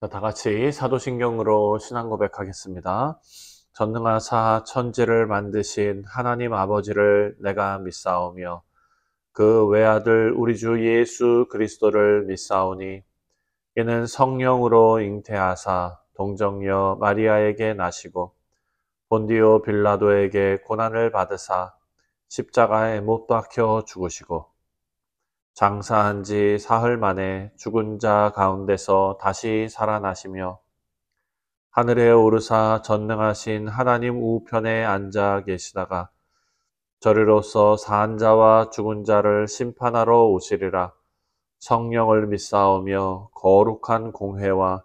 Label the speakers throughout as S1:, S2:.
S1: 자, 다 같이 사도신경으로 신앙 고백하겠습니다. 전능하사 천지를 만드신 하나님 아버지를 내가 믿사오며 그 외아들 우리 주 예수 그리스도를 믿사오니 이는 성령으로 잉태하사 동정녀 마리아에게 나시고 본디오 빌라도에게 고난을 받으사 십자가에 못 박혀 죽으시고 장사한 지 사흘 만에 죽은 자 가운데서 다시 살아나시며 하늘에 오르사 전능하신 하나님 우편에 앉아 계시다가 저리로서 산 자와 죽은 자를 심판하러 오시리라. 성령을 믿사오며 거룩한 공회와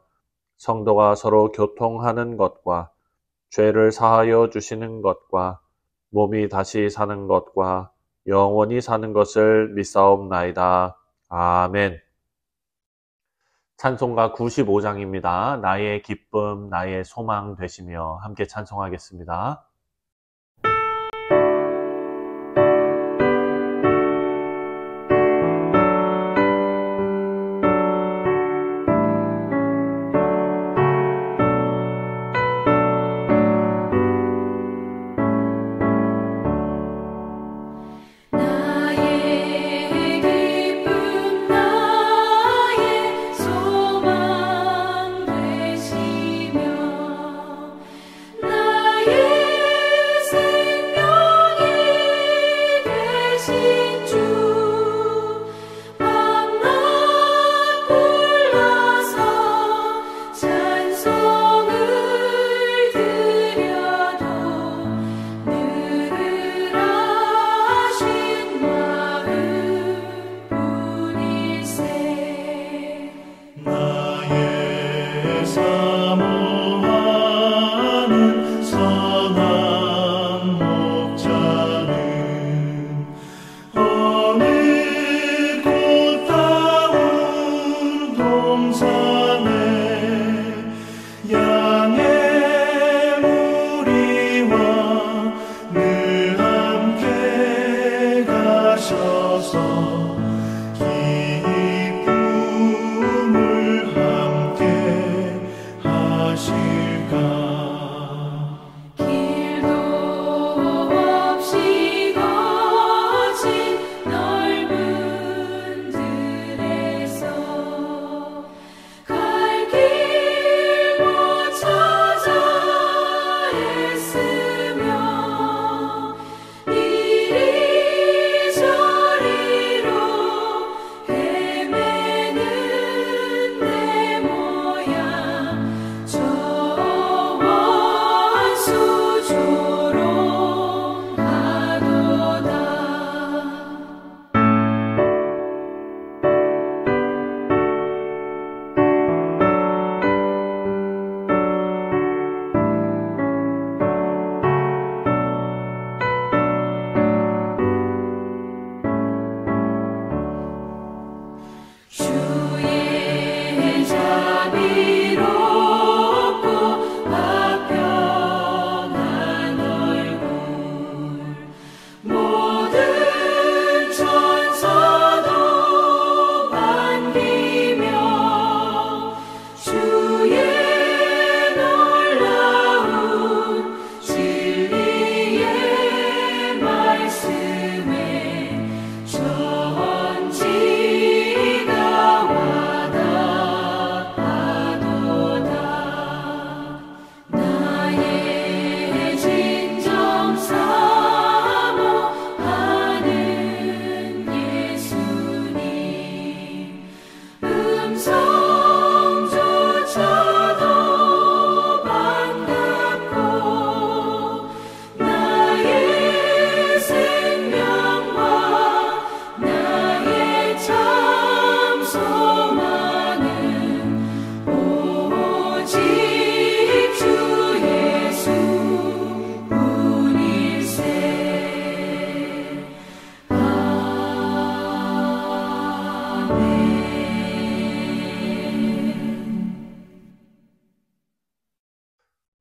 S1: 성도가 서로 교통하는 것과 죄를 사하여 주시는 것과 몸이 다시 사는 것과 영원히 사는 것을 믿사옵나이다. 아멘. 찬송가 95장입니다. 나의 기쁨, 나의 소망 되시며 함께 찬송하겠습니다.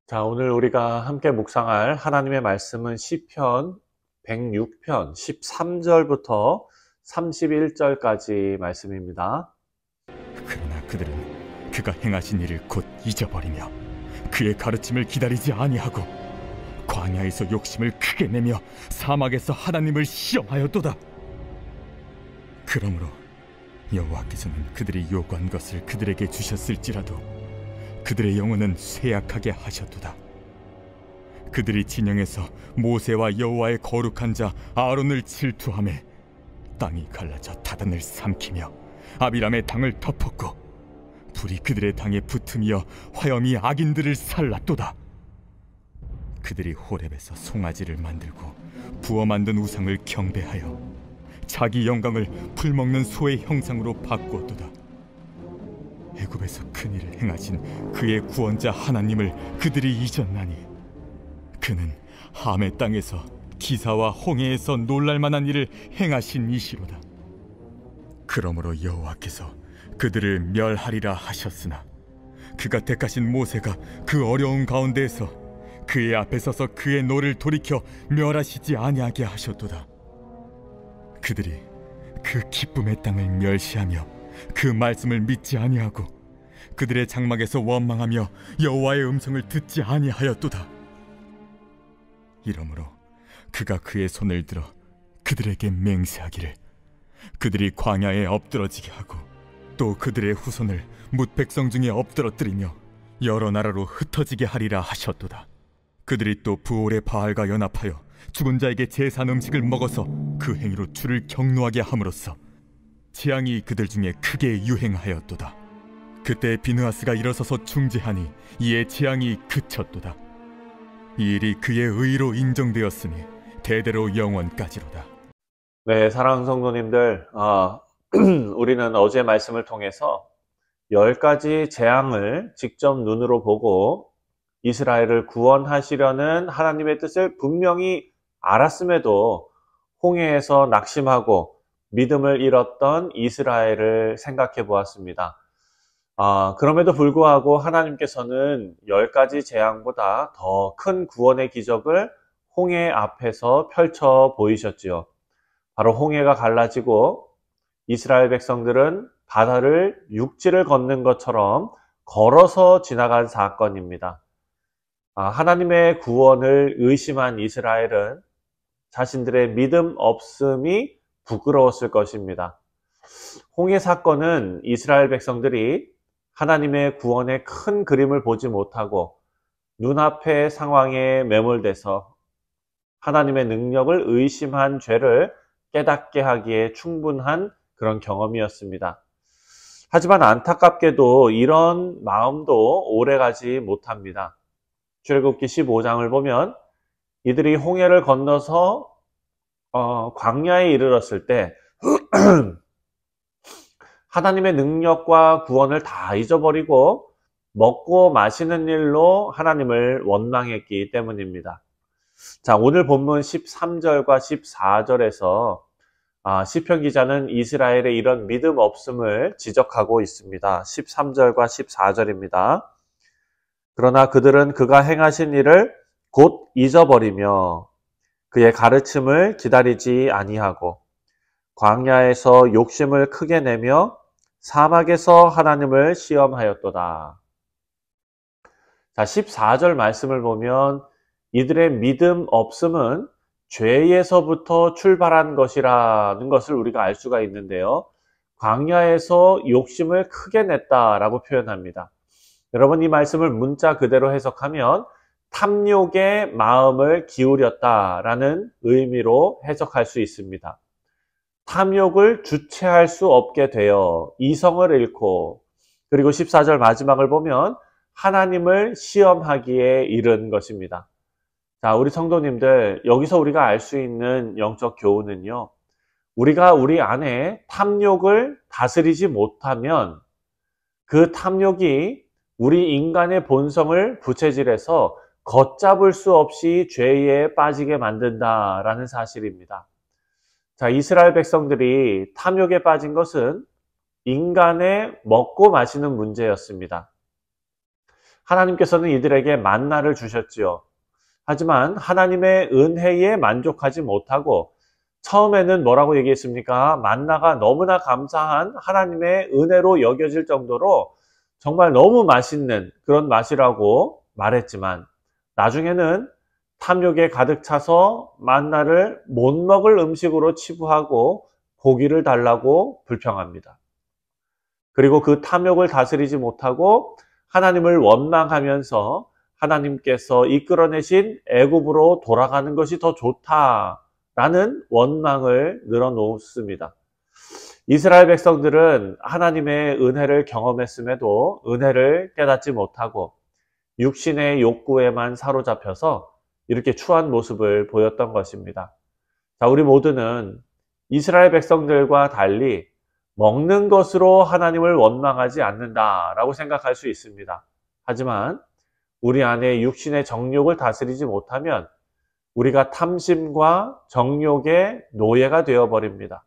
S1: 자, 오늘 우리가 함께 묵상할 하나님의 말씀은 시편 106편 13절부터 31절까지 말씀입니다.
S2: 그러나 그들은 그 그가 행하신 일을 곧 잊어버리며 그의 가르침을 기다리지 아니하고 광야에서 욕심을 크게 내며 사막에서 하나님을 시험하였도다. 그러므로 여호와께서는 그들이 요구한 것을 그들에게 주셨을지라도 그들의 영혼은 쇠약하게 하셨도다. 그들이 진영에서 모세와 여호와의 거룩한 자 아론을 질투하매 땅이 갈라져 다단을 삼키며 아비람의 당을 덮었고 불이 그들의 당에 붙으며 화염이 악인들을 살랐도다. 그들이 호렙에서 송아지를 만들고 부어 만든 우상을 경배하여 자기 영광을 풀먹는 소의 형상으로 바꾸었도다. 애굽에서 큰 일을 행하신 그의 구원자 하나님을 그들이 잊었나니 그는 함의 땅에서 기사와 홍해에서 놀랄만한 일을 행하신 이시로다. 그러므로 여호와께서 그들을 멸하리라 하셨으나 그가 택하신 모세가 그 어려운 가운데에서 그의 앞에 서서 그의 노를 돌이켜 멸하시지 아니하게 하셨도다. 그들이 그 기쁨의 땅을 멸시하며 그 말씀을 믿지 아니하고 그들의 장막에서 원망하며 여호와의 음성을 듣지 아니하였도다. 이러므로 그가 그의 손을 들어 그들에게 맹세하기를 그들이 광야에 엎드러지게 하고 또 그들의 후손을 뭇 백성 중에 엎드러뜨리며 여러 나라로 흩어지게 하리라 하셨도다. 그들이 또 부올의 바알과 연합하여 죽은 자에게 제사한 음식을 먹어서 그 행위로 주를 경노하게 함으로써 재앙이 그들 중에 크게 유행하였도다. 그때 비느하스가 일어서서 중재하니 이에 재앙이 그쳤도다. 이 일이 그의 의로 인정되었으니 대대로 영원까지로다.
S1: 네, 사랑하는 성도님들, 우리는 어제 말씀을 통해서 10가지 재앙을 직접 눈으로 보고 이스라엘을 구원하시려는 하나님의 뜻을 분명히 알았음에도 홍해에서 낙심하고 믿음을 잃었던 이스라엘을 생각해 보았습니다. 그럼에도 불구하고 하나님께서는 10가지 재앙보다 더 큰 구원의 기적을 홍해 앞에서 펼쳐 보이셨지요. 바로 홍해가 갈라지고 이스라엘 백성들은 바다를 육지를 걷는 것처럼 걸어서 지나간 사건입니다. 하나님의 구원을 의심한 이스라엘은 자신들의 믿음 없음이 부끄러웠을 것입니다. 홍해 사건은 이스라엘 백성들이 하나님의 구원의 큰 그림을 보지 못하고 눈앞의 상황에 매몰돼서 하나님의 능력을 의심한 죄를 깨닫게 하기에 충분한 그런 경험이었습니다. 하지만 안타깝게도 이런 마음도 오래가지 못합니다. 출애굽기 15장을 보면 이들이 홍해를 건너서 광야에 이르렀을 때 하나님의 능력과 구원을 다 잊어버리고 먹고 마시는 일로 하나님을 원망했기 때문입니다. 자, 오늘 본문 13절과 14절에서 시편 기자는 이스라엘의 이런 믿음 없음을 지적하고 있습니다. 13절과 14절입니다. 그러나 그들은 그가 행하신 일을 곧 잊어버리며 그의 가르침을 기다리지 아니하고 광야에서 욕심을 크게 내며 사막에서 하나님을 시험하였도다. 자, 14절 말씀을 보면 이들의 믿음 없음은 죄에서부터 출발한 것이라는 것을 우리가 알 수가 있는데요. 광야에서 욕심을 크게 냈다라고 표현합니다. 여러분, 이 말씀을 문자 그대로 해석하면 탐욕의 마음을 기울였다라는 의미로 해석할 수 있습니다. 탐욕을 주체할 수 없게 되어 이성을 잃고, 그리고 14절 마지막을 보면 하나님을 시험하기에 이른 것입니다. 자, 우리 성도님들, 여기서 우리가 알 수 있는 영적 교훈은요, 우리가 우리 안에 탐욕을 다스리지 못하면 그 탐욕이 우리 인간의 본성을 부채질해서 걷잡을 수 없이 죄에 빠지게 만든다라는 사실입니다. 자, 이스라엘 백성들이 탐욕에 빠진 것은 인간의 먹고 마시는 문제였습니다. 하나님께서는 이들에게 만나를 주셨지요. 하지만 하나님의 은혜에 만족하지 못하고 처음에는 뭐라고 얘기했습니까? 만나가 너무나 감사한 하나님의 은혜로 여겨질 정도로 정말 너무 맛있는 그런 맛이라고 말했지만 나중에는 탐욕에 가득 차서 만나를 못 먹을 음식으로 치부하고 고기를 달라고 불평합니다. 그리고 그 탐욕을 다스리지 못하고 하나님을 원망하면서 하나님께서 이끌어내신 애굽으로 돌아가는 것이 더 좋다라는 원망을 늘어놓습니다. 이스라엘 백성들은 하나님의 은혜를 경험했음에도 은혜를 깨닫지 못하고 육신의 욕구에만 사로잡혀서 이렇게 추한 모습을 보였던 것입니다. 자, 우리 모두는 이스라엘 백성들과 달리 먹는 것으로 하나님을 원망하지 않는다라고 생각할 수 있습니다. 하지만 우리 안에 육신의 정욕을 다스리지 못하면 우리가 탐심과 정욕의 노예가 되어버립니다.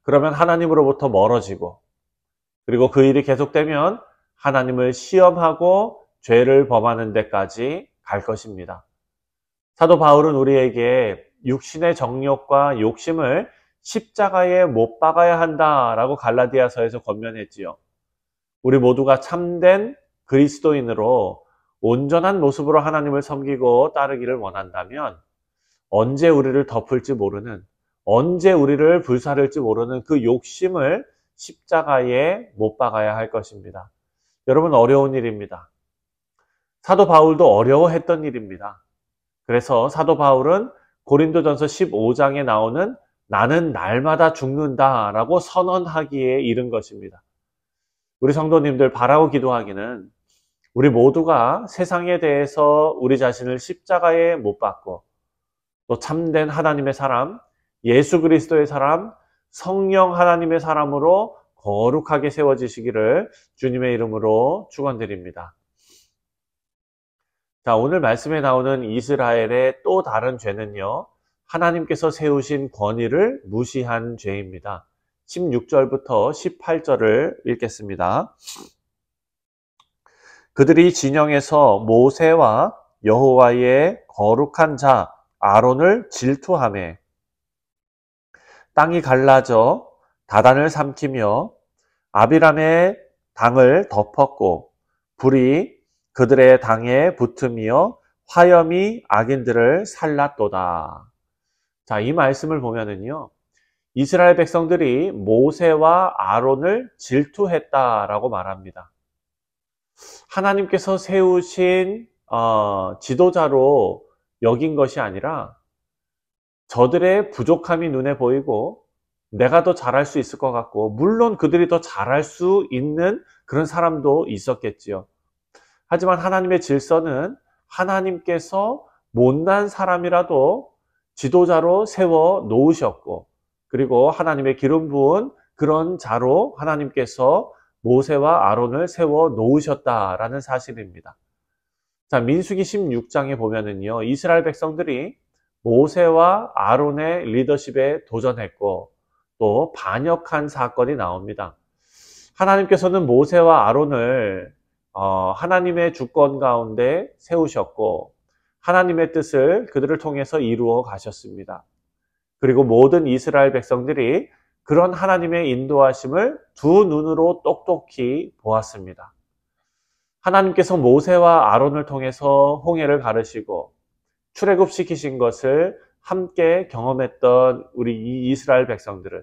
S1: 그러면 하나님으로부터 멀어지고 그리고 그 일이 계속되면 하나님을 시험하고 죄를 범하는 데까지 갈 것입니다. 사도 바울은 우리에게 육신의 정욕과 욕심을 십자가에 못 박아야 한다라고 갈라디아서에서 권면했지요. 우리 모두가 참된 그리스도인으로 온전한 모습으로 하나님을 섬기고 따르기를 원한다면 언제 우리를 덮을지 모르는, 언제 우리를 불사를지 모르는 그 욕심을 십자가에 못 박아야 할 것입니다. 여러분, 어려운 일입니다. 사도 바울도 어려워했던 일입니다. 그래서 사도 바울은 고린도전서 15장에 나오는 나는 날마다 죽는다라고 선언하기에 이른 것입니다. 우리 성도님들 바라고 기도하기는 우리 모두가 세상에 대해서 우리 자신을 십자가에 못 박고 또 참된 하나님의 사람, 예수 그리스도의 사람, 성령 하나님의 사람으로 거룩하게 세워지시기를 주님의 이름으로 축원드립니다. 자, 오늘 말씀에 나오는 이스라엘의 또 다른 죄는요, 하나님께서 세우신 권위를 무시한 죄입니다. 16절부터 18절을 읽겠습니다. 그들이 진영에서 모세와 여호와의 거룩한 자 아론을 질투하매 땅이 갈라져 다단을 삼키며 아비람의 당을 덮었고 불이 그들의 당에 붙으며 화염이 악인들을 살랐도다. 자, 이 말씀을 보면은요, 이스라엘 백성들이 모세와 아론을 질투했다라고 말합니다. 하나님께서 세우신 지도자로 여긴 것이 아니라 저들의 부족함이 눈에 보이고 내가 더 잘할 수 있을 것 같고, 물론 그들이 더 잘할 수 있는 그런 사람도 있었겠지요. 하지만 하나님의 질서는 하나님께서 못난 사람이라도 지도자로 세워 놓으셨고, 그리고 하나님의 기름 부은 그런 자로 하나님께서 모세와 아론을 세워 놓으셨다라는 사실입니다. 자, 민수기 16장에 보면은요, 이스라엘 백성들이 모세와 아론의 리더십에 도전했고 또 반역한 사건이 나옵니다. 하나님께서는 모세와 아론을 하나님의 주권 가운데 세우셨고 하나님의 뜻을 그들을 통해서 이루어 가셨습니다. 그리고 모든 이스라엘 백성들이 그런 하나님의 인도하심을 두 눈으로 똑똑히 보았습니다. 하나님께서 모세와 아론을 통해서 홍해를 가르시고 출애굽시키신 것을 함께 경험했던 우리 이 이스라엘 백성들은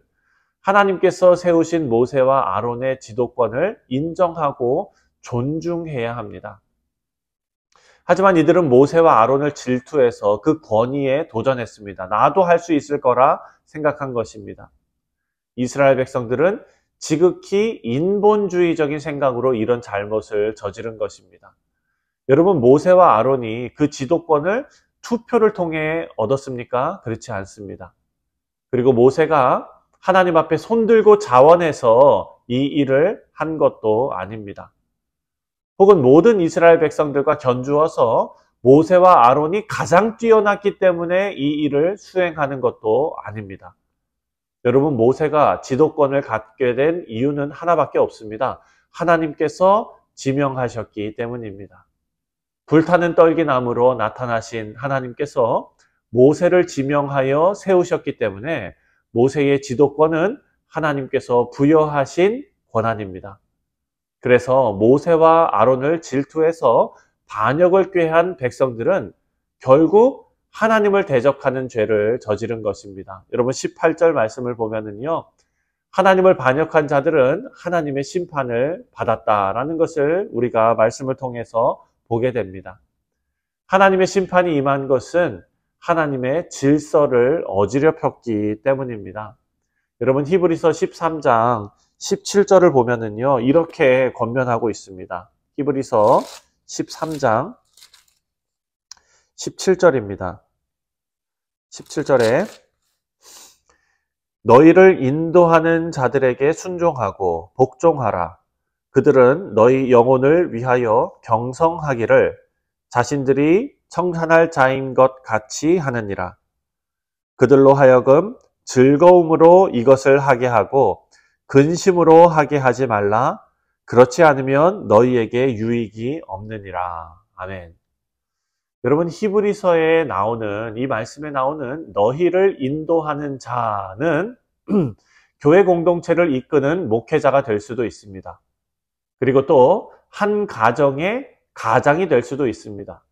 S1: 하나님께서 세우신 모세와 아론의 지도권을 인정하고 존중해야 합니다. 하지만 이들은 모세와 아론을 질투해서 그 권위에 도전했습니다. 나도 할 수 있을 거라 생각한 것입니다. 이스라엘 백성들은 지극히 인본주의적인 생각으로 이런 잘못을 저지른 것입니다. 여러분, 모세와 아론이 그 지도권을 투표를 통해 얻었습니까? 그렇지 않습니다. 그리고 모세가 하나님 앞에 손들고 자원해서 이 일을 한 것도 아닙니다. 혹은 모든 이스라엘 백성들과 견주어서 모세와 아론이 가장 뛰어났기 때문에 이 일을 수행하는 것도 아닙니다. 여러분, 모세가 지도권을 갖게 된 이유는 하나밖에 없습니다. 하나님께서 지명하셨기 때문입니다. 불타는 떨기나무로 나타나신 하나님께서 모세를 지명하여 세우셨기 때문에 모세의 지도권은 하나님께서 부여하신 권한입니다. 그래서 모세와 아론을 질투해서 반역을 꾀한 백성들은 결국 하나님을 대적하는 죄를 저지른 것입니다. 여러분 18절 말씀을 보면은요. 하나님을 반역한 자들은 하나님의 심판을 받았다라는 것을 우리가 말씀을 통해서 보게 됩니다. 하나님의 심판이 임한 것은 하나님의 질서를 어지럽 폈기 때문입니다. 여러분 히브리서 13장 17절을 보면은요. 이렇게 권면하고 있습니다. 히브리서 13장 17절입니다. 17절에 너희를 인도하는 자들에게 순종하고 복종하라. 그들은 너희 영혼을 위하여 경성하기를 자신들이 청산할 자인 것 같이 하느니라. 그들로 하여금 즐거움으로 이것을 하게 하고 근심으로 하게 하지 말라. 그렇지 않으면 너희에게 유익이 없느니라. 아멘. 여러분 히브리서에 나오는 이 말씀에 나오는 너희를 인도하는 자는 교회 공동체를 이끄는 목회자가 될 수도 있습니다. 그리고 또 한 가정의 가장이 될 수도 있습니다.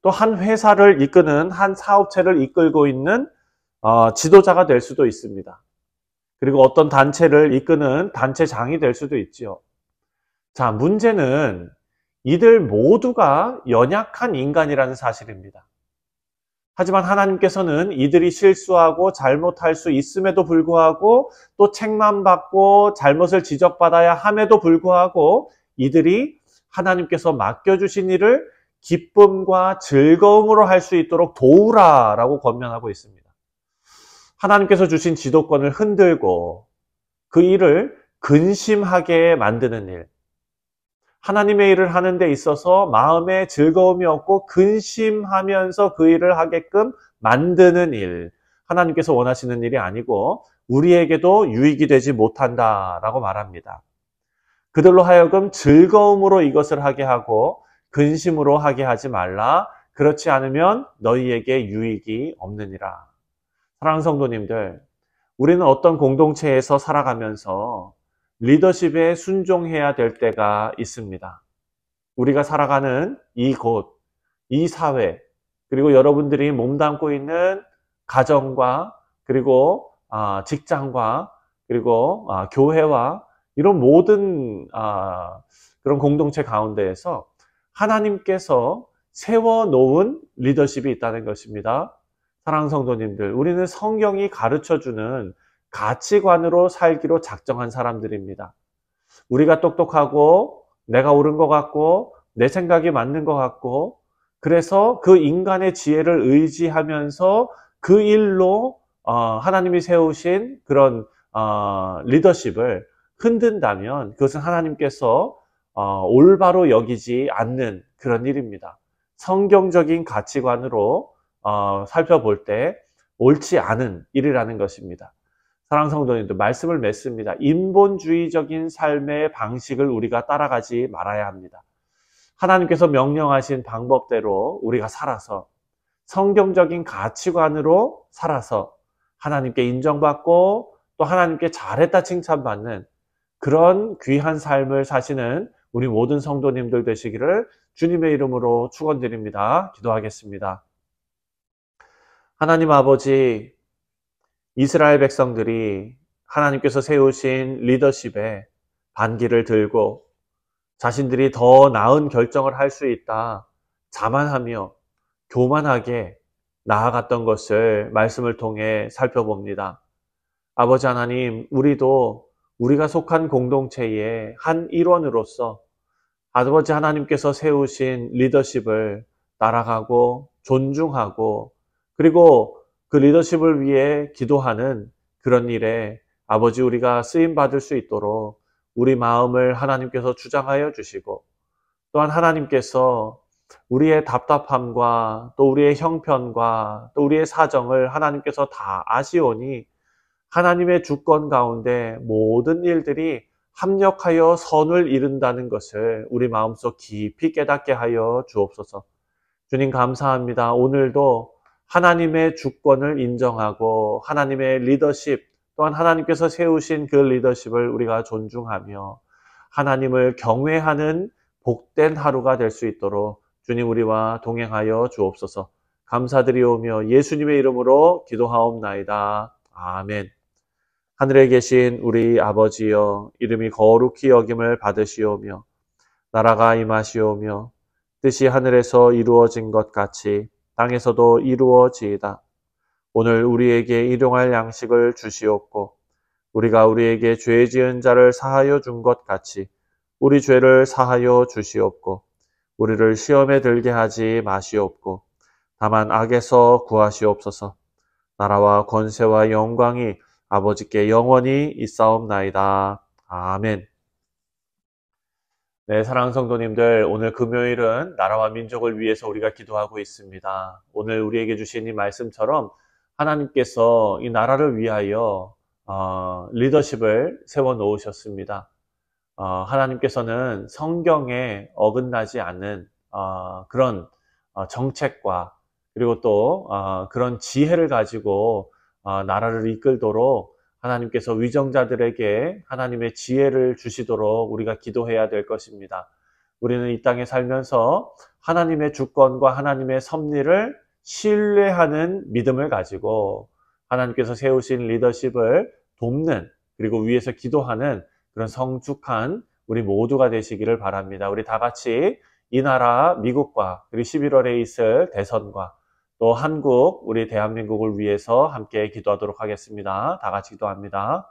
S1: 또 한 회사를 이끄는 한 사업체를 이끌고 있는 지도자가 될 수도 있습니다. 그리고 어떤 단체를 이끄는 단체장이 될 수도 있지요. 자, 문제는 이들 모두가 연약한 인간이라는 사실입니다. 하지만 하나님께서는 이들이 실수하고 잘못할 수 있음에도 불구하고 또 책만 받고 잘못을 지적받아야 함에도 불구하고 이들이 하나님께서 맡겨주신 일을 기쁨과 즐거움으로 할 수 있도록 도우라라고 권면하고 있습니다. 하나님께서 주신 지도권을 흔들고 그 일을 근심하게 만드는 일, 하나님의 일을 하는 데 있어서 마음에 즐거움이 없고 근심하면서 그 일을 하게끔 만드는 일, 하나님께서 원하시는 일이 아니고 우리에게도 유익이 되지 못한다라고 말합니다. 그들로 하여금 즐거움으로 이것을 하게 하고 근심으로 하게 하지 말라. 그렇지 않으면 너희에게 유익이 없느니라. 사랑하는 성도님들, 우리는 어떤 공동체에서 살아가면서 리더십에 순종해야 될 때가 있습니다. 우리가 살아가는 이곳, 이 사회, 그리고 여러분들이 몸담고 있는 가정과 그리고 직장과 그리고 교회와 이런 모든 그런 공동체 가운데에서 하나님께서 세워놓은 리더십이 있다는 것입니다. 사랑하는 성도님들, 우리는 성경이 가르쳐주는 가치관으로 살기로 작정한 사람들입니다. 우리가 똑똑하고 내가 옳은 것 같고 내 생각이 맞는 것 같고 그래서 그 인간의 지혜를 의지하면서 그 일로 하나님이 세우신 그런 리더십을 흔든다면 그것은 하나님께서 올바로 여기지 않는 그런 일입니다. 성경적인 가치관으로 살펴볼 때 옳지 않은 일이라는 것입니다. 사랑하는 성도님들, 말씀을 맺습니다. 인본주의적인 삶의 방식을 우리가 따라가지 말아야 합니다. 하나님께서 명령하신 방법대로 우리가 살아서 성경적인 가치관으로 살아서 하나님께 인정받고 또 하나님께 잘했다 칭찬받는 그런 귀한 삶을 사시는 우리 모든 성도님들 되시기를 주님의 이름으로 축원드립니다. 기도하겠습니다. 하나님 아버지, 이스라엘 백성들이 하나님께서 세우신 리더십에 반기를 들고 자신들이 더 나은 결정을 할 수 있다 자만하며 교만하게 나아갔던 것을 말씀을 통해 살펴봅니다. 아버지 하나님, 우리도 우리가 속한 공동체의 한 일원으로서 아버지 하나님께서 세우신 리더십을 따라가고 존중하고 그리고 그 리더십을 위해 기도하는 그런 일에 아버지 우리가 쓰임받을 수 있도록 우리 마음을 하나님께서 주장하여 주시고 또한 하나님께서 우리의 답답함과 또 우리의 형편과 또 우리의 사정을 하나님께서 다 아시오니 하나님의 주권 가운데 모든 일들이 합력하여 선을 이룬다는 것을 우리 마음속 깊이 깨닫게 하여 주옵소서. 주님 감사합니다. 오늘도 하나님의 주권을 인정하고 하나님의 리더십 또한 하나님께서 세우신 그 리더십을 우리가 존중하며 하나님을 경외하는 복된 하루가 될 수 있도록 주님 우리와 동행하여 주옵소서. 감사드리오며 예수님의 이름으로 기도하옵나이다. 아멘. 하늘에 계신 우리 아버지여, 이름이 거룩히 여김을 받으시오며 나라가 임하시오며 뜻이 하늘에서 이루어진 것 같이 땅에서도 이루어지이다. 오늘 우리에게 일용할 양식을 주시옵고 우리가 우리에게 죄 지은 자를 사하여 준 것 같이 우리 죄를 사하여 주시옵고 우리를 시험에 들게 하지 마시옵고 다만 악에서 구하시옵소서. 나라와 권세와 영광이 아버지께 영원히 있사옵나이다. 아멘. 네, 사랑하는 성도님들, 오늘 금요일은 나라와 민족을 위해서 우리가 기도하고 있습니다. 오늘 우리에게 주신 이 말씀처럼 하나님께서 이 나라를 위하여 리더십을 세워놓으셨습니다. 하나님께서는 성경에 어긋나지 않는 그런 정책과 그리고 또 그런 지혜를 가지고 나라를 이끌도록 하나님께서 위정자들에게 하나님의 지혜를 주시도록 우리가 기도해야 될 것입니다. 우리는 이 땅에 살면서 하나님의 주권과 하나님의 섭리를 신뢰하는 믿음을 가지고 하나님께서 세우신 리더십을 돕는 그리고 위에서 기도하는 그런 성숙한 우리 모두가 되시기를 바랍니다. 우리 다 같이 이 나라 미국과 그리고 11월에 있을 대선과 또 한국, 우리 대한민국을 위해서 함께 기도하도록 하겠습니다. 다 같이 기도합니다.